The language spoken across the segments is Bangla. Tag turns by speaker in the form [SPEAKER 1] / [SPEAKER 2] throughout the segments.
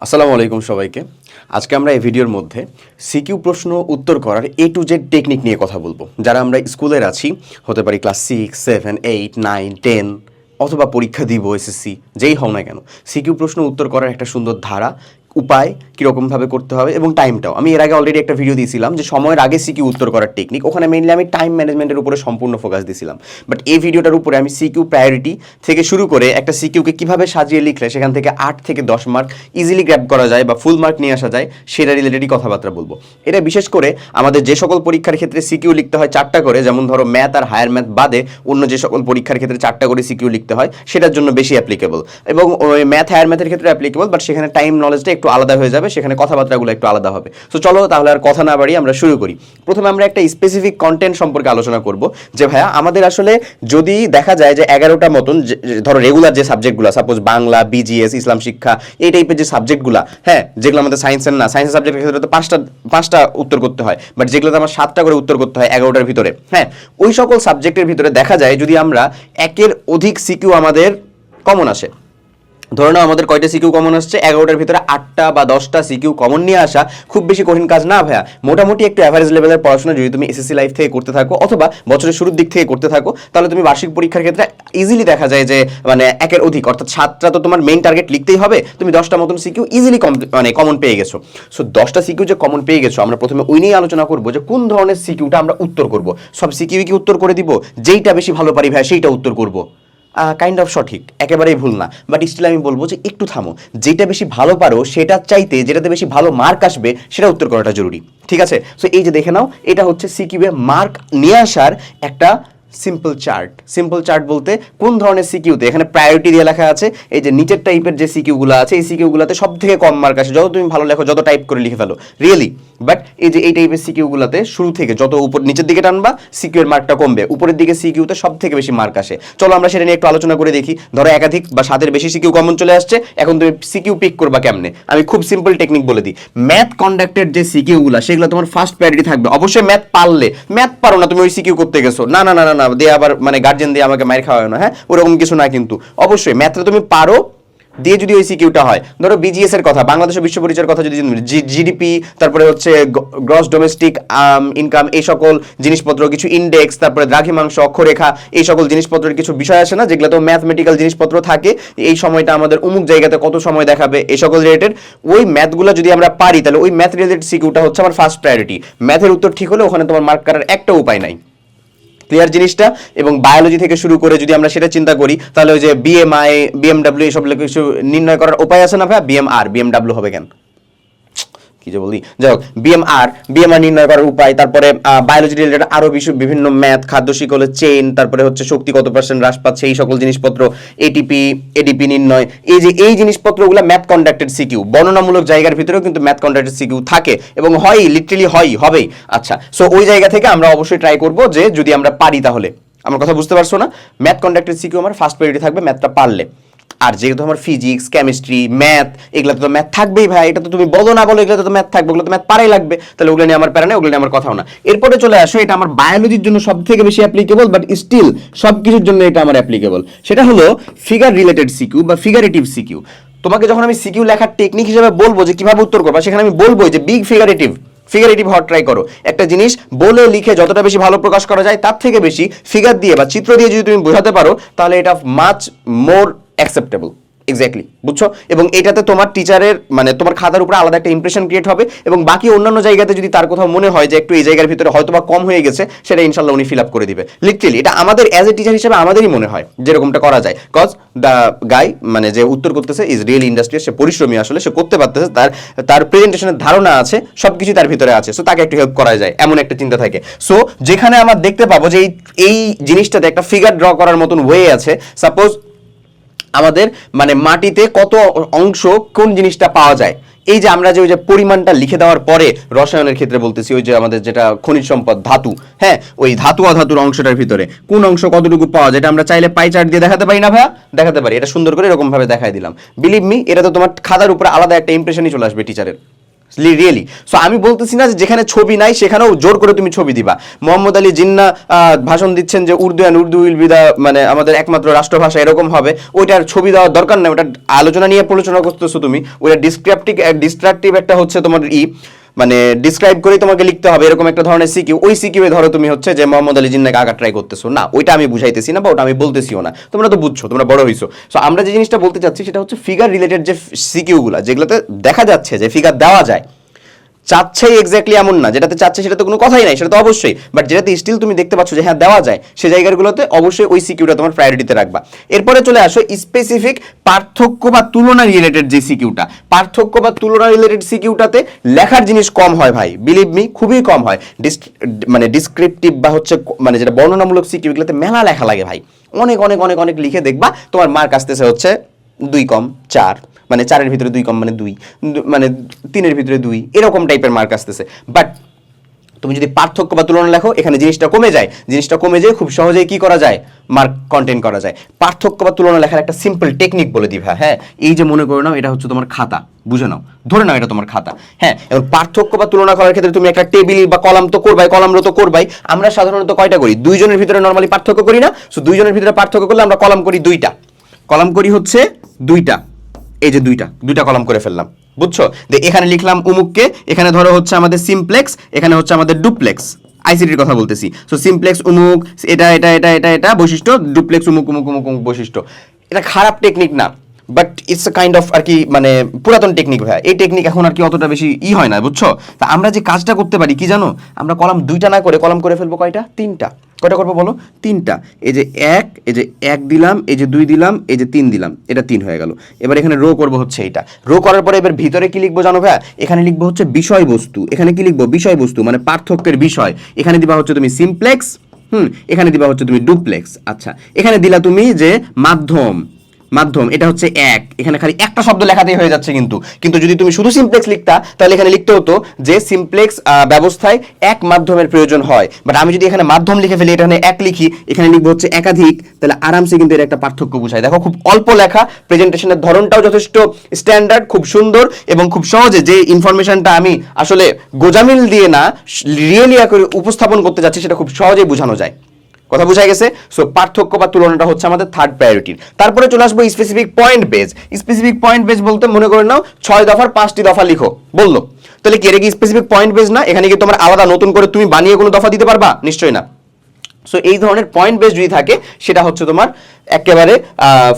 [SPEAKER 1] আসসালামু আলাইকুম সবাইকে। আজকে আমরা এই ভিডিওর মধ্যে সিকিউ প্রশ্ন উত্তর করার এ টু জেড টেকনিক নিয়ে কথা বলবো। যারা আমরা স্কুলের আছি, হতে পারি ক্লাস 6, 7, 8, 9, 10 অথবা পরীক্ষা দিব এসএসসি, যেই হও না কেন, সিকিউ প্রশ্ন উত্তর করার একটা সুন্দর ধারা, উপায় কীরকমভাবে করতে হবে এবং টাইমটাও। আমি এর আগে অলরেডি একটা ভিডিও দিয়েছিলাম যে সময়ের আগে সিকিউ উত্তর করার টেকনিক। ওখানে মেইনলি আমি টাইম ম্যানেজমেন্টের উপরে সম্পূর্ণ ফোকাস দিয়েছিলাম। বাট এই ভিডিওটার উপরে আমি সিকিউ প্রায়োরিটি থেকে শুরু করে একটা সিকিউকে কীভাবে সাজিয়ে লিখলে সেখান থেকে 8 থেকে 10 মার্ক ইজিলি গ্র্যাব করা যায় বা ফুল মার্ক নিয়ে আসা যায় সেটা রিলেটেডই কথাবার্তা বলবো। এটা বিশেষ করে আমাদের যে সকল পরীক্ষার ক্ষেত্রে সিকিউ লিখতে হয় 4টা করে, যেমন ধরো ম্যাথ আর হায়ার ম্যাথ বাদে অন্য যে সকল পরীক্ষার ক্ষেত্রে 4টা করে সিকিউ লিখতে হয় সেটার জন্য বেশি অ্যাপ্লিকেবল, এবং ওই ম্যাথ হায়ার ম্যাথের ক্ষেত্রে অ্যাপ্লিকেবল, বাট সেখানে টাইম নলেজটা একটু আলাদা হয়ে যাবে, সেখানে কথাবার্তাগুলো একটু আলাদা হবে। সো চলো তাহলে আর কথা না বাড়িয়ে আমরা শুরু করি। প্রথমে আমরা একটা স্পেসিফিক কন্টেন্ট সম্পর্কে আলোচনা করব যে ভাইয়া আমাদের আসলে যদি দেখা যায় যে 11টা মতন ধরো রেগুলার যে সাবজেক্টগুলো, সাপোজ বাংলা, বিজিএস, ইসলাম শিক্ষা, এই টাইপের যে সাবজেক্টগুলো, হ্যাঁ, যেগুলো আমাদের সায়েন্সের না, সায়েন্সের সাবজেক্টের ক্ষেত্রে তো পাঁচটা উত্তর করতে হয়, বাট যেগুলোতে আমার 7টা করে উত্তর করতে হয় 11টার ভিতরে, হ্যাঁ, ওই সকল সাবজেক্টের ভিতরে দেখা যায় যদি আমরা একের অধিক সিকিউ আমাদের কমন আসে। ধরে নাও আমাদের কয়টা সিকিউ কমন আসছে, 11টার ভিতরে 8টা বা 10টা সিকিউ কমন নিয়ে আসা খুব বেশি কঠিন কাজ না ভাইয়া। মোটামুটি একটু অ্যাভারেজ লেভেলের পড়াশোনা যদি তুমি এসএসসি লাইফ থেকে করতে থাকো অথবা বছরের শুরুর দিক থেকে করতে থাকো, তাহলে তুমি বার্ষিক পরীক্ষার ক্ষেত্রে ইজিলি দেখা যায় যে মানে একের অধিক, অর্থাৎ 7টা তো তোমার মেইন টার্গেট লিখতেই হবে, তুমি 10টা মতন সিকিউ ইজিলি কমন পেয়ে গেছো। সো 10টা সিকিউ যে কমন পেয়ে গেছো, আমরা প্রথমে ওই নিয়ে আলোচনা করবো যে কোন ধরনের সিকিউটা আমরা উত্তর করব। সব সিকিউ কি উত্তর করে দিব? যেইটা বেশি ভালো পারি ভাইয়া সেইটা উত্তর করব। কাইন্ড অফ সঠিক, একেবারেই ভুল না, বাট স্টিল আমি বলবো যে একটু থামো। যেটা বেশি ভালো পারো সেটার চাইতে যেটাতে বেশি ভালো মার্ক আসবে সেটা উত্তর করাটা জরুরি, ঠিক আছে? সো এই যে দেখে নাও, এটা হচ্ছে সিকিউয়ে মার্ক নিয়ে আসার একটা সিম্পল চার্ট বলতে কোন ধরনের সিকিউতে এখানে প্রায়োরিটি দিয়ে লেখা আছে, এই যে নিচের টাইপের যে সিকিউগুলো আছে এই সিকিউগুলোতে সব থেকে কম মার্ক আসে, যত তুমি ভালো লেখো, যত টাইপ করে লিখে ফেলো রিয়েলি। বাট এই যে এই টাইপের সিকিউগুলোতে শুরু থেকে যত উপর নিচের দিকে টানবা সিকিউর মার্কটা কমবে, উপরের দিকে সিকিউতে সব থেকে বেশি মার্ক আসে। চলো আমরা সেটা নিয়ে একটু আলোচনা করে দেখি। ধরো একাধিক বা 7-এর বেশি সিকিউ কমন চলে আসছে, এখন তুমি সিকিউ পিক করবা কেমনে? আমি খুব সিম্পল টেকনিক বলে দিই। ম্যাথ কন্ডাক্টের যে সিকিউগুলো সেগুলো তোমার ফার্স্ট প্রায়োরিটি থাকবে। অবশ্যই ম্যাথ পারলে, ম্যাথ পারো না তুমি ওই সিকিউ করতে গেছো, না না না না দিয়ে আবার মানে গার্জেন দিয়ে আমাকে মাইর খাওয়ায় না, হ্যাঁ, ওরকম কিছু না, কিন্তু অবশ্যই ম্যাথটা তুমি পারো দিয়ে যদি ওই সিকিউটা হয়। ধরো বিজিএস এর কথা, বাংলাদেশ বিশ্ব পরিচয়ের কথা যদি জিডিপি, তারপরে হচ্ছে গ্রস ডোমেস্টিক ইনকাম, এই সকল জিনিসপত্র, কিছু ইন্ডেক্স, তারপরে দ্রাঘিমাংশ, অক্ষরেখা, এই সকল জিনিসপত্রের কিছু বিষয় আসে না যেগুলো তো ম্যাথমেটিক্যাল জিনিসপত্র থাকে, এই সময়টা আমাদের অমুক জায়গাতে কত সময় দেখাবে, এই সকল রিলেটেড ওই ম্যাথগুলো যদি আমরা পারি তাহলে ওই ম্যাথ রিলেটেড সিকিউটা হচ্ছে আমার ফার্স্ট প্রায়োরিটি। ম্যাথের উত্তর ঠিক হলে ওখানে তোমার মার্ক কাটার একটা উপায় নাই। ক্লিয়ার জিনিসটা? এবং বায়োলজি থেকে শুরু করে যদি আমরা সেটা চিন্তা করি তাহলে ওই যে বিএমআই, বিএমডব্লিউ এইসব কিছু নির্ণয় করার উপায় আছে না ভাই? বিএমডব্লিউ হবে কেন, কি যে বলি, যাই হোক, বিএমআর নির্ণয় করার উপায়, তারপরে বায়োলজি রিলেটেড আরো বিভিন্ন ম্যাথ, খাদ্য শিকলের চেইন, তারপরে হচ্ছে শক্তি কত পার্সেন্ট হ্রাস পাচ্ছে, এই সকল জিনিসপত্র, এডিপি নির্ণয়, এই জিনিসপত্রগুলো ম্যাথ কন্ডাক্টেড সিকিউ। বর্ণনামূলক জায়গার ভিতরেও কিন্তু ম্যাথ কন্ডাক্টেড সিকিউ থাকে এবং হয়, লিটারালি হবেই। আচ্ছা, সো ওই জায়গা থেকে আমরা অবশ্যই ট্রাই করব যে যদি আমরা পারি তাহলে। আমার কথা বুঝতে পারছো না? ম্যাথ কন্ডাক্টেড সিকিউ আমার ফার্স্ট প্রায়োরিটি থাকবে ম্যাথটা পারলে। আর যেহেতু আমার ফিজিক্স, কেমিস্ট্রি, ম্যাথ, এগুলো তো ম্যাথ থাকবেই ভাই, এটা তো তুমি বলো না বলো, এগুলো তো ম্যাথ থাকবে, ওগুলো তো ম্যাথ পারাই লাগবে, তাহলে ওগুলো নিয়ে আমার প্যারা নেই, ওগুলো নিয়ে আমার কথাও না। এরপরে চলে আসো, এটা আমার বায়োলজির জন্য সব থেকে বেশি অ্যাপ্লিকেবল, বাট স্টিল সব কিছুর জন্য এটা আমার অ্যাপ্লিকেবল। সেটা হলো ফিগার রিলেটেড সিকিউ বা ফিগারেটিভ সিকিউ। তোমাকে যখন আমি সিকিউ লেখার টেকনিক হিসেবে বলবো যে কিভাবে উত্তর করবা, সেখানে আমি বলবো যে বিগ ফিগারেটিভ হওয়ার ট্রাই করো। একটা জিনিস বলে লিখে যতটা বেশি ভালো প্রকাশ করা যায় তার থেকে বেশি ফিগার দিয়ে বা চিত্র দিয়ে যদি তুমি বোঝাতে পারো তাহলে এটা মাচ মোর অ্যাকসেপ্টেবল। এক্স্যাক্টলি, বুঝছো? এবং এটাতে তোমার টিচারের মানে তোমার খাতার উপরে আলাদা একটা ইমপ্রেশন ক্রিয়েট হবে, এবং বাকি অন্যান্য জায়গাতে যদি তার কোথাও মনে হয় যে একটু এই জায়গার ভিতরে হয়তো বা কম হয়ে গেছে, সেটা ইনশাল্লাহ উনি ফিল আপ করে দিবে। লিটারালি এটা আমাদের অ্যাজ এ টিচার হিসেবে আমাদেরই মনে হয় যেরকমটা করা যায়, কজ দ্য গাই মানে যে উত্তর করতেছে ইজ রিয়েলি ইন্ডাস্ট্রিয়াল, সে পরিশ্রমী, আসলে সে করতে পারতেছে, তার প্রেজেন্টেশনের ধারণা আছে, সব কিছু তার ভিতরে আছে, সো তাকে একটু হেল্প করা যায় এমন একটা চিন্তা থাকে। সো যেখানে আমরা দেখতে পাবো যে এই জিনিসটাতে একটা ফিগার ড্র করার মতন ওয়ে আছে, সাপোজ আমাদের মানে মাটিতে কত অংশ কোন জিনিসটা পাওয়া যায়, এই যে আমরা যে ওই যে পরিমাণটা লিখে দেওয়ার পরে, রসায়নের ক্ষেত্রে বলতেছি, ওই যে আমাদের যেটা খনিজ সম্পদ ধাতু, হ্যাঁ, ওই ধাতু অধাতুর অংশটার ভিতরে কোন অংশ কতটুকু পাওয়া যায়, এটা আমরা চাইলে পাই চার্ট দিয়ে দেখাতে পারি না ভাইয়া? দেখাতে পারি। এটা সুন্দর করে এরকম ভাবে দেখাই দিলাম, বিলিভ মি, এটা তো তোমার খাতার উপরে আলাদা একটা ইমপ্রেশনই চলে আসবে টিচারের। রিয়েলি। সো আমি বলতেছি না যে যেখানে ছবি নাই সেখানেও জোর করে তুমি ছবি দিবা। মোহাম্মদ আলী জিন্নাহ ভাষণ দিচ্ছেন যে উর্দু উইল বি দা মানে আমাদের একমাত্র রাষ্ট্রভাষা, এরকম হবে, ওইটার ছবি দেওয়ার দরকার নেই, ওটা আলোচনা নিয়ে আলোচনা করতেছো তুমি, ওইটা ডিসক্রিপটিভ একটা হচ্ছে তোমার মানে ডিসক্রাইব করেই তোমাকে লিখতে হবে, এরকম একটা ধরনের সিকিউ। ওই সিকিউ ধরো তুমি হচ্ছে যে মোহাম্মদ আলী জিন্নাহকে আঘাত ট্রাই করতেছো, না ওইটা আমি বুঝাইতেছি না বা ওটা আমি বলতেছিও না, তোমরা তো বুঝছো, তোমরা বড় হইছো। সো আমরা যে জিনিসটা বলতে চাচ্ছি সেটা হচ্ছে ফিগার রিলেটেড যে সিকিউগুলো, যেগুলোতে দেখা যাচ্ছে যে ফিগার দেওয়া যায়, চাচ্ছেই এক্স্যাক্টলি এমন না, যেটাতে চাচ্ছে সেটা তো কোনো কথাই নাই, সেটা তো অবশ্যই, বাট যেটাতে স্টিল তুমি দেখতে পাচ্ছ যে হ্যাঁ দেওয়া যায়, সেই জায়গাগুলোতে অবশ্যই ওই সিকিউটা তোমার প্রায়োরিটিতে রাখবা। এরপরে চলে আসো স্পেসিফিক পার্থক্য বা তুলনা রিলেটেড যে সিকিউটা, পার্থক্য বা তুলনা রিলেটেড সিকিউটাতে লেখার জিনিস কম হয় ভাই, বিলিভ মি, খুবই কম হয়। মানে ডিসক্রিপটিভ বা হচ্ছে মানে যেটা বর্ণনামূলক সিকিউগুলোতে মেলা লেখা লাগে ভাই, অনেক অনেক অনেক অনেক লিখে দেখবা তোমার মার্ক আসতেছে হচ্ছে 2 কম 4, মানে 4-এর ভিতরে 2 কম মানে 2, মানে 3-এর ভিতরে 2, এরকম টাইপের মার্ক আসতেছে। বাট তুমি যদি পার্থক্য বা তুলনা লেখো, এখানে জিনিসটা কমে যায়, খুব সহজেই কি করা যায়, মার্ক কন্টেন্ট করা যায়। পার্থক্য বা তুলনা লেখার একটা সিম্পল টেকনিক বলে দিই ভাই, হ্যাঁ, এই যে মনে করে নাও এটা হচ্ছে তোমার খাতা, বুঝে নাও, ধরে নাও এটা তোমার খাতা, হ্যাঁ, এবং পার্থক্য বা তুলনা করার ক্ষেত্রে তুমি একটা টেবিল বা কলাম তো করবাই, কলামরো তো করবাই। আমরা সাধারণত কয়টা করি, 2 জনের ভিতরে নরমালি পার্থক্য করি না? সো 2 জনের ভিতরে পার্থক্য করলে আমরা কলাম করি 2টা, কলাম করি হচ্ছে 2টা, এই যে 2টা কলাম করে ফেললাম, বুঝছো? যে এখানে লিখলাম উমুককে, এখানে ধরো হচ্ছে আমাদের সিমপ্লেক্স, এখানে হচ্ছে আমাদের ডুপ্লেক্স, আইসিটির কথা বলতেছি। সো সিমপ্লেক্স উমুক, এটা বৈশিষ্ট্য, ডুপ্লেক্স উমুক উমুক উমুক উমুক বৈশিষ্ট্য। এটা খারাপ টেকনিক না, but it's a kind of আর কি মানে পুরাতন টেকনিক ভাইয়া, এই টেকনিক এখন আর কি অতটা বেশি হয় না, বুঝছো? তা আমরা যে কাজটা করতে পারি কি জানো, আমরা কলাম 2টা না করে কলাম করে ফেলবো কয়টা, 3টা। কয়টা করবো বলো, 3টা। এই যে 1 দিলাম, এই যে 2 দিলাম, এই যে 3 দিলাম, এটা 3 হয়ে গেল। এবার এখানে রো করবো হচ্ছে এইটা, রো করার পরে এবার ভিতরে কি লিখবো জানো ভাইয়া, এখানে লিখবো হচ্ছে বিষয়বস্তু, এখানে কি লিখবো, বিষয়বস্তু মানে পার্থক্যের বিষয়, এখানে দিবা হচ্ছে তুমি সিমপ্লেক্স, এখানে দিবা হচ্ছে তুমি ডুপ্লেক্স। আচ্ছা, এখানে দিলা তুমি যে মাধ্যম, এটা হচ্ছে 1, এখানে খালি একটা শব্দ লেখাতেই হয়ে যাচ্ছে, কিন্তু যদি তুমি শুধু সিমপ্লেক্স লিখতা তাহলে এখানে লিখতে হতো যে সিমপ্লেক্স ব্যবস্থায় এক মাধ্যমের প্রয়োজন হয়। বাট আমি যদি এখানে মাধ্যম লিখে ফেলি, এখানে 1 লিখি, এখানে লিখবো হচ্ছে একাধিক, তাহলে আরামসে কিন্তু এর একটা পার্থক্য বোঝায়। দেখো খুব অল্প লেখা, প্রেজেন্টেশনের ধরনটাও যথেষ্ট স্ট্যান্ডার্ড, খুব সুন্দর, এবং খুব সহজে যে ইনফরমেশনটা আমি আসলে গোজামিল দিয়ে না রিয়েলি করে উপস্থাপন করতে যাচ্ছি সেটা খুব সহজেই বোঝানো যায়। কথা বোঝা গেছে? সো পার্থক্য বা তুলনাটা হচ্ছে আমাদের থার্ড প্রায়োরিটি। তারপরে চলে আসবো specific point base. Specific point base বলতে মনে করে নাও 6 দফার 5টি দফা লিখো বললো, তাহলে কি এটা কি স্পেসিফিক পয়েন্ট বেজ না? এখানে কি তোমার আলাদা নতুন করে তুমি বানিয়ে কোনো দফা দিতে পারবা? নিশ্চয়ই না। সো এই ধরনের পয়েন্ট বেস যদি থাকে সেটা হচ্ছে তোমার একেবারে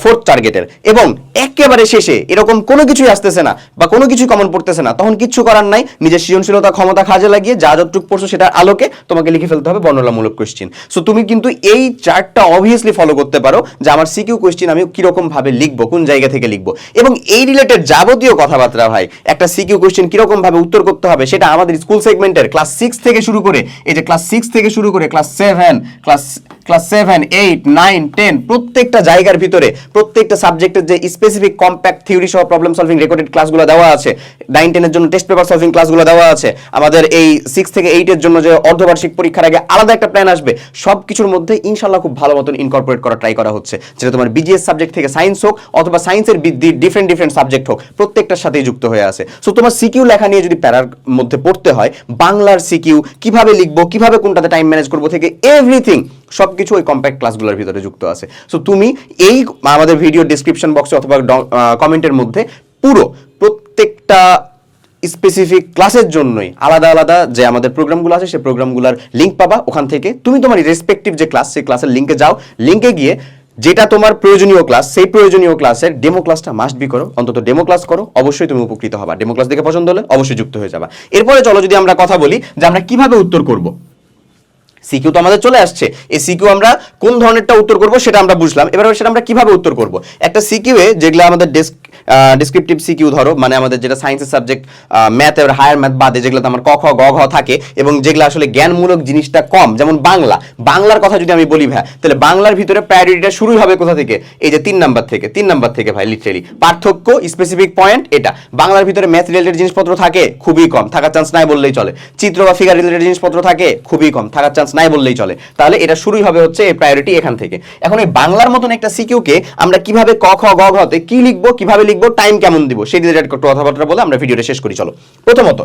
[SPEAKER 1] 4th টার্গেটের, এবং একেবারে শেষে এরকম কোনো কিছুই আসতেছে না বা কোনো কিছু কমন পড়তেছে না, তখন কিচ্ছু করার নাই, নিজের সৃজনশীলতা ক্ষমতা কাজে লাগিয়ে যা যতটুকু পড়ছো সেটার আলোকে তোমাকে লিখে ফেলতে হবে বর্ণনামূলক কোশ্চেন। সো তুমি কিন্তু এই চার্টটা অবভিয়াসলি ফলো করতে পারো যে আমার সিকিউ কোশ্চেন আমি কিরকম ভাবে লিখবো, কোন জায়গা থেকে লিখবো, এবং এই রিলেটেড যাবতীয় কথাবার্তা ভাই, একটা সিকিউ কোশ্চেন কিরকম ভাবে উত্তর করতে হবে সেটা আমাদের স্কুল সেগমেন্টের ক্লাস 6 থেকে শুরু করে, এই যে ক্লাস 6 থেকে শুরু করে ক্লাস 7, 8, 9, 10 প্রত্যেকটা জায়গার ভিতরে প্রত্যেকটা সাবজেক্টের যে স্পেসিফিক কম্প্যাক্ট থিওরি সহ প্রবলেম সলভিং রেকর্ডেড ক্লাসগুলো দেওয়া আছে, 9, 10 এর জন্য টেস্ট পেপার সলভিং ক্লাসগুলো দেওয়া আছে, আমাদের এই 6 থেকে 8 এর জন্য যে অর্ধবার্ষিক পরীক্ষার আগে আলাদা একটা প্ল্যান আসবে, সব কিছুর মধ্যে ইনশাআল্লাহ খুব ভালো মতন ইনকর্পোরেট করা ট্রাই করা হচ্ছে, যেটা তোমার বিজিএস সাবজেক্ট থেকে সায়েন্স হোক অথবা সায়েন্সের ডিফারেন্ট সাবজেক্ট হোক, প্রত্যেকটার সাথেই যুক্ত হয়ে আছে। সো তোমার সিকিউ লেখা নিয়ে যদি প্যারার মধ্যে পড়তে হয়, বাংলার সিকিউ কিভাবে লিখবো, কিভাবে কোনটাতে টাইম ম্যানেজ করবো থেকে এভরিথিং সবকিছু ওই কম্প্যাক্ট ক্লাসগুলোর ভিতরে যুক্ত আছে। সো তুমি এই আমাদের ভিডিও ডেসক্রিপশন বক্সে অথবা কমেন্টের মধ্যে পুরো প্রত্যেকটা স্পেসিফিক ক্লাসের জন্যই আলাদা আলাদা যে আমাদের প্রোগ্রামগুলো আছে সেই প্রোগ্রামগুলোর লিঙ্ক পাবা, ওখান থেকে তুমি তোমার রেসপেক্টিভ যে ক্লাস সেই ক্লাসের লিঙ্কে যাও, লিঙ্কে গিয়ে যেটা তোমার প্রয়োজনীয় ক্লাস সেই প্রয়োজনীয় ক্লাসের ডেমো ক্লাসটা মাস্ট বি করো, অন্তত ডেমো ক্লাস করো, অবশ্যই তুমি উপকৃত হবা। ডেমো ক্লাস দেখে পছন্দ হলে অবশ্যই যুক্ত হয়ে যাবা। এরপরে চলো যদি আমরা কথা বলি যে আমরা কিভাবে উত্তর করব। সিকিউ তো আমাদের চলে আসছে, এই সিকিউ আমরা কোন ধরনেরটা উত্তর করব সেটা আমরা বুঝলাম, এবার সেটা আমরা কিভাবে উত্তর করব। একটা সিকিউ এ যেগুলো আমাদের ডেসক্রিপটিভ সিকিউ ধরো, মানে আমাদের যেটা সায়েন্সের সাবজেক্ট ম্যাথ এর হায়ার ম্যাথ বাদে যেগুলোতে আমার ক খ গ ঘ থাকে এবং যেগুলো আসলে জ্ঞানমূলক জিনিসটা কম, যেমন বাংলার কথা যদি আমি বলি ভাই, তাহলে বাংলার ভিতরে প্রায়োরিটিটা শুরু হবে কোথা থেকে, এই যে 3 নাম্বার থেকে ভাই, লিটারেলি পার্থক্য স্পেসিফিক পয়েন্ট এটা। বাংলার ভিতরে ম্যাথ রিলেটেড জিনিসপত্র থাকে খুবই কম, থাকার চান্স নাই বললেই চলে। চিত্র বা ফিগার রিলেটেড জিনিসপত্র থাকে খুবই কম, থাকার চান্স নাই বললেই চলে। তাহলে এটা শুরুই হবে হচ্ছে এই প্রায়োরিটি এখান থেকে। এখন এই বাংলার মতন একটা সিকিউকে আমরা কিভাবে ক খ গ ঘতে কি লিখবো, কিভাবে লিখবো, টাইম কেমন দিব, সেই রিলেটেড কথাবার্তা বলে আমরা ভিডিওটা শেষ করি। চলো প্রথমত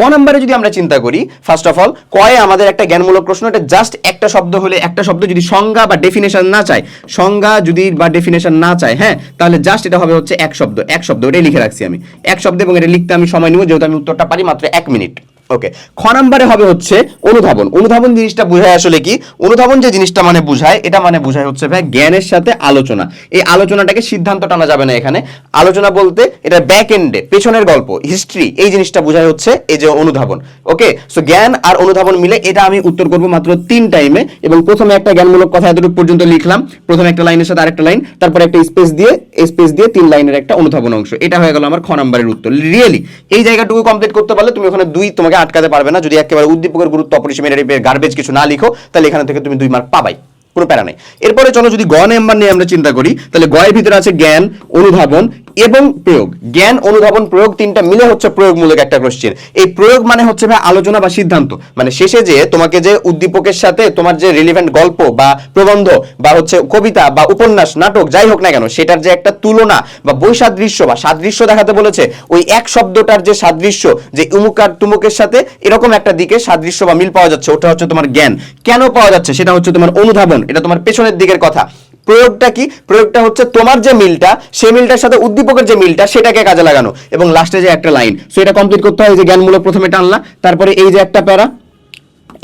[SPEAKER 1] ক নাম্বারে যদি আমরা চিন্তা করি, ফার্স্ট অফ অল কয়ে আমাদের একটা জ্ঞানমূলক প্রশ্ন। এটা জাস্ট একটা শব্দ হলে, একটা শব্দ যদি সংজ্ঞা বা ডেফিনেশন না চায়, সংজ্ঞা যদি বা ডেফিনেশন না চায়, হ্যাঁ, তাহলে জাস্ট এটা হবে হচ্ছে এক শব্দ, এক শব্দ, এটাই লিখে রাখছি আমি এক শব্দ, এবং এটা লিখতে আমি সময় নিব যেহেতু আমি উত্তরটা পারি মাত্র 1 মিনিট। ওকে, খ নাম্বারে হবে হচ্ছে অনুধাবন। অনুধাবন জিনিসটা বোঝায় আসলে কি? অনুধাবন যে জিনিসটা মানে বোঝায়, এটা মানে বোঝায় হচ্ছে ভাই জ্ঞানের সাথে আলোচনা। এই আলোচনাটাকে সিদ্ধান্ত টানা যাবে না এখানে। আলোচনা বলতে এটা ব্যাক এন্ডে, পেছনের গল্প, হিস্ট্রি, এই জিনিসটা বোঝায় হচ্ছে এই যে অনুধাবন। ওকে, সো জ্ঞান আর অনুধাবন মিলে এটা আমি উত্তর করব মাত্র 3 টাইমে। এবং প্রথমে একটা জ্ঞানমূলক কথা এতটুকু পর্যন্ত লিখলাম, প্রথমে একটা লাইনের সাথে আরেকটা লাইন, তারপর একটা স্পেস দিয়ে 3 লাইনের একটা অনুধাবন অংশ। এটা হয়ে গেল আমার খ নাম্বারের উত্তর। রিয়েলি এই জায়গাটুকু কমপ্লিট করতে পারলে তুমি ওখানে 2 তোমাকে আটকাতে পারবে না। যদি একেবারে উদ্দীপকের গুরুত্ব অপরিসীম গার্বেজ কিছু না লিখো, তাহলে এখান থেকে তুমি 2 মার্ক পাবাই, কোনো প্যারা নেই। এরপরে চলো যদি গ নাম্বার নিয়ে আমরা চিন্তা করি, তাহলে গয়ের ভিতরে আছে জ্ঞান, অনুধাবন এবং প্রয়োগ। জ্ঞান, অনুধাবন, প্রয়োগ, তিনটা মিলে হচ্ছে প্রয়োগমূলক একটা কোশ্চেন। এই প্রয়োগ মানে হচ্ছে ভাই আলোচনা বা সিদ্ধান্ত, মানে শেষে যে তোমাকে যে উদ্দীপকের সাথে তোমার যে রিলেভেন্ট গল্প বা প্রবন্ধ বা হচ্ছে কবিতা বা উপন্যাস, নাটক, যাই হোক না কেন, সেটার যে একটা তুলনা বা বৈসাদৃশ্য বা সাদৃশ্য দেখাতে বলেছে, ওই এক শব্দটার যে সাদৃশ্য, যে উমুক আর তুমুকের সাথে এরকম একটা দিকে সাদৃশ্য বা মিল পাওয়া যাচ্ছে, ওটা হচ্ছে তোমার জ্ঞান। কেন পাওয়া যাচ্ছে সেটা হচ্ছে তোমার অনুধাবন, এটা তোমার পেছনের দিকের কথা। প্রয়োগটা কি? প্রয়োগটা হচ্ছে তোমার যে মিলটা, সেই মিলটার সাথে উদ্দীপকের যে মিলটা, সেটাকে কাজে লাগানো। এবং লাস্টে যে একটা লাইন, সো এটা কমপ্লিট করতে হয়। যে জ্ঞানমূলক প্রথমে টানলা, তারপরে এই যে একটা প্যারা,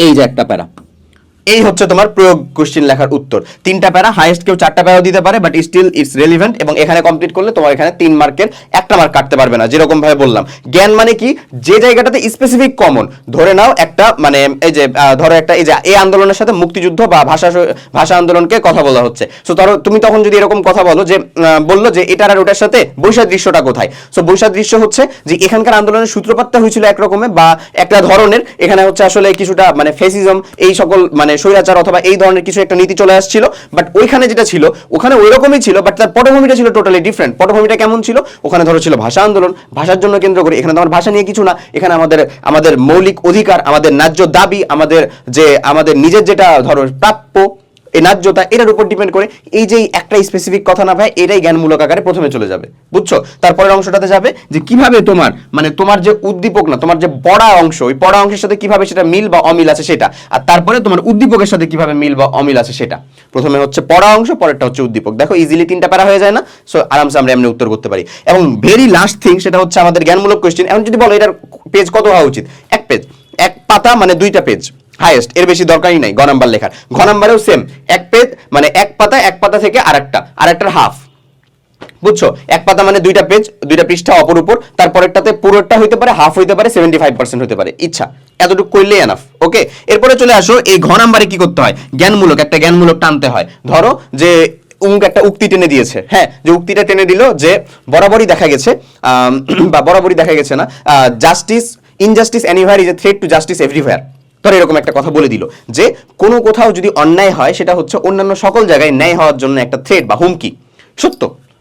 [SPEAKER 1] এই যে একটা প্যারা, এই হচ্ছে তোমার প্রয়োগ কোশ্চেন লেখার উত্তর। 3টা প্যারা, হাইয়েস্ট কেউ 4টা প্যারাও দিতে পারে, বাট স্টিল ইটস রেলিভেন্ট। এবং এখানে কমপ্লিট করলে তোমার এখানে 3 মার্কের 1টা মার্ক কাটতে পারবে না, যেরকম ভাবে বললাম। জ্ঞান মানে কি? যে জায়গাটাতে স্পেসিফিক কমন, ধরে নাও একটা মানে এই যে ধরো একটা এই যে এই আন্দোলনের সাথে মুক্তিযুদ্ধ বা ভাষা আন্দোলনকে কথা বলা হচ্ছে। সো ধরো তুমি তখন যদি এরকম কথা বলো যে বললো যে এটার আর ওটার সাথে বৈসাদৃশ্যটা কোথায়, সো বৈসাদৃশ্য হচ্ছে যে এখানকার আন্দোলনের সূত্রপাতটা হয়েছিল একরকমের বা একটা ধরনের, এখানে হচ্ছে আসলে কিছুটা মানে ফেসিজম, এই সকল মানে স্বৈরাচার অথবা এই ধরনের কিছু একটা নীতি চলে আসছিল। বাট ওইখানে যেটা ছিল ওখানে ওই রকমই ছিল, বাট তার পটভূমিটা ছিল টোটালি ডিফারেন্ট। পটভূমিটা কেমন ছিল? ওখানে ধরো ছিল ভাষা আন্দোলন, ভাষার জন্য কেন্দ্র করে। এখানে তো আমার ভাষা নিয়ে কিছু না, এখানে আমাদের মৌলিক অধিকার, আমাদের ন্যায্য দাবি, আমাদের নিজের যেটা ধরো প্রাপ্য, এই ন্যায্যতা, এটার উপর ডিপেন্ড করে। এই যে একটা স্পেসিফিক কথা না ভাই, এটাই জ্ঞানমূলক আকারে প্রথমে চলে যাবে, বুঝছো? তারপরের অংশটাতে যাবে যে কিভাবে তোমার যে উদ্দীপক না, তোমার যে পড়া অংশ, ওই পড়া অংশের সাথে কিভাবে সেটা মিল বা অমিল আছে সেটা, আর তারপরে তোমার উদ্দীপকের সাথে কিভাবে মিল বা অমিল আছে সেটা। প্রথমে হচ্ছে পড়া অংশ, পরেরটা হচ্ছে উদ্দীপক। দেখো ইজিলি 3টা প্যারা হয়ে যায় না? সো আরামসে আমরা এমনি উত্তর করতে পারি। এবং ভেরি লাস্ট থিং, সেটা হচ্ছে আমাদের জ্ঞানমূলক কোয়েশ্চেন। এখন যদি বলো এটার পেজ কত হওয়া উচিত, 1 পেজ, 1 পাতা মানে 2টা পেজ হাইয়েস্ট, এর বেশি দরকারই নাই। গ নাম্বার লেখার, ঘ নাম্বারেও সেম, 1 পেজ মানে 1 পাতা, 1 পাতা থেকে আরেকটার হাফ, বুঝছো? 1 পাতা মানে 2টা পেজ, 2টা পৃষ্ঠা অপর উপর, তারপরেরটাতে পুরোটা হইতে পারে, হাফ হইতে পারে, 75% হতে পারে, ইচ্ছা। এতটুকু করলেই এনাফ। ওকে, এরপরে চলে আসো এই ঘ নাম্বারে কি করতে হয়? একটা জ্ঞানমূলক টানতে হয়। ধরো যে একটা উক্তি টেনে দিয়েছে, হ্যাঁ, যে উক্তিটা টেনে দিল যে বরাবরই দেখা গেছে বা বরাবরই দেখা গেছে না, injustice anywhere is a threat to justice everywhere. ধর এরকম একটা কথা বলে দিল যে কোনো কোথাও যদি অন্যায় হয়, সেটা হচ্ছে অন্যান্য সকল জায়গায় ন্যায় হওয়ার জন্য একটা থ্রেট বা হুমকি।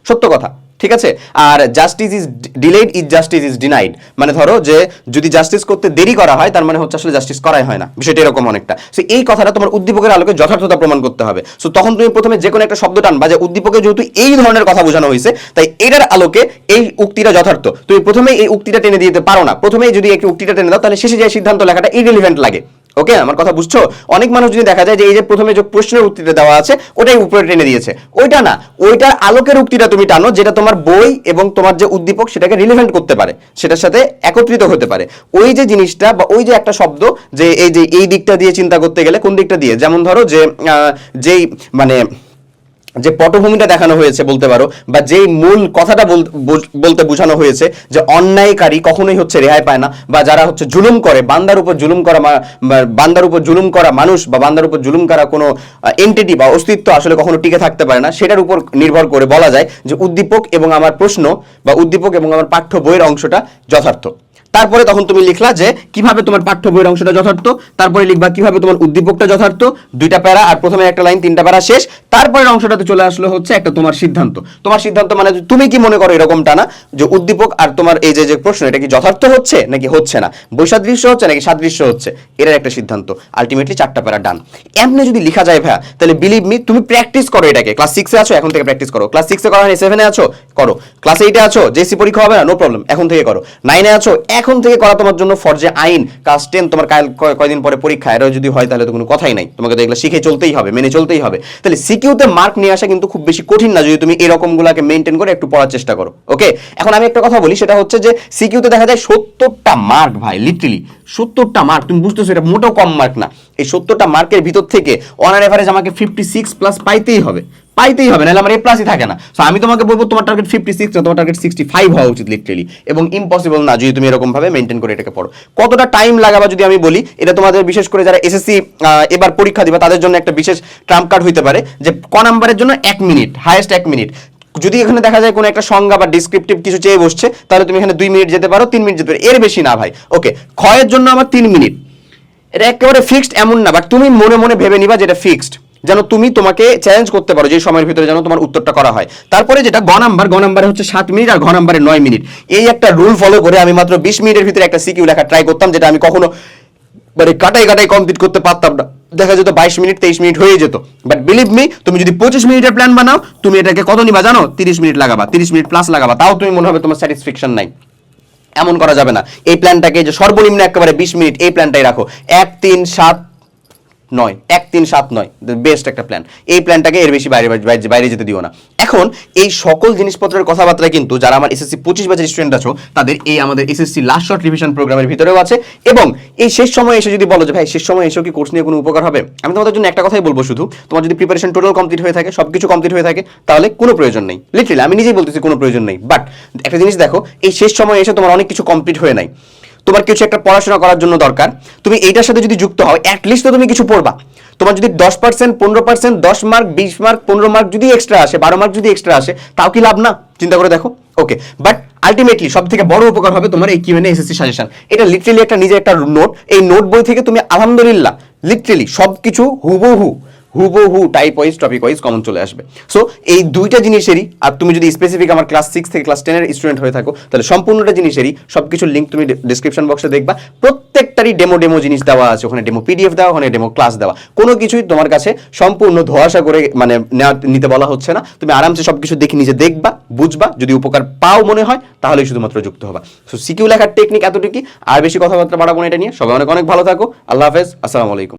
[SPEAKER 1] সত্য কথা, ঠিক আছে? আর justice is delayed is justice is denied, মানে ধরো যে যদি জাস্টিস করতে দেরি করা হয়, তার মানে হচ্ছে আসলে জাস্টিস করাই হয় না, বিষয়টা এরকম অনেকটা। সো এই কথাটা তোমার উদ্দীপকের আলোকে যথার্থতা প্রমাণ করতে হবে। সো তখন তুমি প্রথমে যে কোনো একটা শব্দ টানবা, যে উদ্দীপকে যেহেতু এই ধরনের কথা বোঝানো হয়েছে, তাই এটার আলোকে এই উক্তিটা যথার্থ। তুমি প্রথমেই এই উক্তিটা টেনে দিতে পারো না। প্রথমেই যদি একটি উক্তিটা টেনে দাও, তাহলে শেষে যে সিদ্ধান্ত লেখাটা ইররিলেভেন্ট লাগে। ওকে, আমার কথা বুঝছো? অনেক মানুষ যদি দেখা যায় যে এই যে প্রথমে যে প্রশ্নের উক্তিটা দেওয়া আছে, ওটাই উপরে টেনে দিয়েছে, ওইটা না, ওইটার আলোকের উক্তিটা তুমি টানো, যেটা তোমার বই এবং তোমার যে উদ্দীপক সেটাকে রিলেভেন্ট করতে পারে, সেটার সাথে একত্রিত হতে পারে। ওই যে জিনিসটা বা ওই যে একটা শব্দ, যে এই দিকটা দিয়ে চিন্তা করতে গেলে কোন দিকটা দিয়ে, যেমন ধরো যে যেই মানে যে পটভূমিটা দেখানো হয়েছে বলতে পারো, বা যেই মূল কথাটা বলতে বোঝানো হয়েছে যে অন্যায়কারী কখনোই হচ্ছে রেহাই পায় না, বা যারা হচ্ছে জুলুম করে, বান্দার উপর জুলুম করা মানুষ বা বান্দার উপর জুলুম করা কোনো এন্টিটি বা অস্তিত্ব আসলে কখনো টিকে থাকতে পারে না, সেটার উপর নির্ভর করে বলা যায় যে উদ্দীপক এবং আমার প্রশ্ন বা উদ্দীপক এবং আমার পাঠ্য বইয়ের অংশটা যথার্থ। তারপরে তখন তুমি লিখলা যে কিভাবে তোমার পাঠ্য বইয়ের অংশটা যথার্থ, তারপরে লিখবা কিভাবে তোমার উদ্দীপকটা যথার্থ, 2টা প্যারা আর প্রথমে একটা লাইন, 3টা প্যারা শেষ। তারপরের অংশটাতে চলে আসলো হচ্ছে একটা তোমার সিদ্ধান্ত। তোমার সিদ্ধান্ত মানে তুমি কি মনে করো এরকমটা না যে উদ্দীপক আর তোমার এই যে প্রশ্ন এটা কি যথার্থ হচ্ছে নাকি হচ্ছে না, বৈসাদৃশ্য হচ্ছে নাকি সাদৃশ্য হচ্ছে, এর একটা সিদ্ধান্ত। আলটিমেটলি 4টা প্যারা ডান। এমনি যদি লেখা যায় ভাইয়া, তাহলে বিলিভ মি তুমি প্র্যাকটিস করো এটাকে। ক্লাস 6 এ আছো, এখন থেকে প্র্যাকটিস করো। ক্লাস 6 এ করা হয়নি, 7 এ আছো, করো। ক্লাস 8 এ আছো, জেসি পরীক্ষা হবে না, নো প্রবলেম, এখন থেকে করো। 9 এ আছো, এখন থেকে করা তোমার জন্য ফরজে আইন। ক্লাস 10 তোমার কয়দিন পরে পরীক্ষা, এটাও যদি হয় তাহলে তো কোনো কথাই নাই, তোমাকে তো এগুলো শিখে চলতেই হবে, মেনে চলতেই হবে। তাহলে সিকিউতে মার্ক নিয়ে আসা কিন্তু খুব বেশি কঠিন না যদি তুমি এরকমগুলোকে মেনটেন করে একটু পড়ার চেষ্টা করো। ওকে, এখন আমি একটা কথা বলি, সেটা হচ্ছে যে সিকিউতে দেখা যায় 70টা মার্ক ভাই, লিটারালি 70টা মার্ক। তুমি বুঝতেছো এটা মোটেও কম মার্ক না। এই 70টা মার্কের ভিতর থেকে অন এভারেজ আমাকে 56 প্লাস পাইতেই হবে, নাহলে আমার এ প্লাসই থাকে না। সো আমি তোমাকে বলবো তোমার টার্গেট 56 না, তোমার টার্গেট 65 হওয়া উচিত লিটারালি, এবং ইম্পসিবল না যদি তুমি এরকম ভাবে মেনটেন করে এটাকে পড়ো। কতটা টাইম লাগাবা যদি আমি বলি, এটা তোমাদের বিশেষ করে যারা এসএসসি এবার পরীক্ষা দিবা তাদের জন্য একটা বিশেষ ট্রাম্প কার্ড হইতে পারে, যে ক নাম্বারের জন্য 1 মিনিট, হাইয়েস্ট 1 মিনিট। যদি এখানে দেখা যায় কোনো একটা সংজ্ঞা বা ডিসক্রিপটিভ কিছু চেয়ে বসছে, তাহলে তুমি এখানে 2 মিনিট যেতে পারো, 3 মিনিট যেতে পারো, এর বেশি না ভাই। ওকে, ক্ষয়ের জন্য আমার 3 মিনিট, এটা একেবারে ফিক্সড এমন না, বাট তুমি মনে মনে ভেবে নিবা যেটা ফিক্সড, যেন তুমি তোমাকে চ্যালেঞ্জ করতে পারো যে সময়ের ভিতরে যেন তোমার উত্তরটা করা হয়। তারপরে যেটা গ নাম্বারে হচ্ছে 7 মিনিট আর ঘ নাম্বারে 9 মিনিট। এই একটা রুল ফলো করে আমি মাত্র 20 মিনিটের ভিতরে একটা সিকিউ লেখা ট্রাই করতাম, যেটা আমি কখনো মানে কাটাই কমপ্লিট করতে পারতাম না। দেখা যেত 22 মিনিট 23 মিনিট হয়ে যেত। বাট বিলিভ মি, তুমি যদি 25 মিনিটের প্ল্যান বানাও, তুমি এটাকে কত নিবা জানো? 30 মিনিট লাগাবা, 30 মিনিট প্লাস লাগাবা, তাও তুমি মনে হবে তোমার স্যাটিসফ্যাকশন নাই। এমন করা যাবে না। এই প্ল্যানটাকে যে সর্বনিম্ন একেবারে 20 মিনিট, এই প্ল্যানটাই রাখো। 1 3 7 9, 1 3 7 9 বেস্ট একটা প্ল্যান। এই প্ল্যানটাকে এর বেশি বাইরে যেতে দিও না। এখন এই সকল জিনিসপত্রের কথাবার্তা কিন্তু যারা আমার এসএসসি 25 ব্যাচের স্টুডেন্ট আছো, তাদের এই আমাদের এসএসসি লাস্ট শর্ট রিভিশন প্রোগ্রামের ভিতরেও আছে। এবং এই শেষ সময় এসে যদি বলো যে ভাই শেষ সময় এসেও কি কোর্স নিয়ে কোনো উপকার হবে, আমি তোমাদের জন্য একটা কথাই বলবো, শুধু তোমার যদি প্রিপারেশন টোটাল কমপ্লিট হয়ে থাকে, সবকিছু কমপ্লিট হয়ে থাকে, তাহলে কোনো প্রয়োজন নেই। লিটারালি আমি নিজেই বলতেছি কোনো প্রয়োজন নেই। বাট একটা জিনিস দেখো, এই শেষ সময় এসে তোমার অনেক কিছু কমপ্লিট হয়ে নাই, তোমার কিছু একটা পড়াশোনা করার জন্য দরকার, তুমি এইটার সাথে যদি যুক্ত হও, অ্যাটলিস্ট তো তুমি কিছু পড়বা। তোমার যদি 10%, 15%, 10 মার্ক, 20 মার্ক, 15 মার্ক যদি এক্সট্রা আসে, 12 মার্ক যদি এক্সট্রা আসে, তাও কি লাভ না? চিন্তা করে দেখো। ওকে, বাট আলটিমেটলি সব থেকে বড় উপকার হবে তোমার এই কিউএনএ এসএসসি সাজেশন। এটা লিটারালি একটা নিজে একটা নোট। এই নোট বই থেকে তুমি আলহামদুলিল্লাহ লিটারালি সবকিছু হুবহু type wise, topic wise common চলে আসবে। সো এই দুইটা জিনিসেরই, আর তুমি যদি স্পেসিফিক আমার ক্লাস 6 থেকে ক্লাস 10 এর স্টুডেন্ট হয়ে থাকো, তাহলে সম্পূর্ণটা জিনিসেরই সবকিছুর লিঙ্ক তুমি ডেসক্রিপশন বক্সে দেখবা। প্রত্যেকটারই ডেমো জিনিস দেওয়া আছে, ওখানে ডেমো পিডিএফ দেওয়া, ওখানে ডেমো ক্লাস দেওয়া। কোনো কিছুই তোমার কাছে সম্পূর্ণ ধোঁয়াশা করে মানে নিতে বলা হচ্ছে না। তুমি আরামসে সবকিছু দেখে নিজে দেখবা, বুঝবা, যদি উপকার পাও মনে হয় তাহলেই শুধুমাত্র যুক্ত হবা। সো সিকিউ লেখার টেকনিক এতটুকুই, আর বেশি কথাবার্তা বাড়াবো না এটা নিয়ে। সবাই অনেক ভালো থাকো। আল্লাহ হাফেজ, আসসালামু আলাইকুম।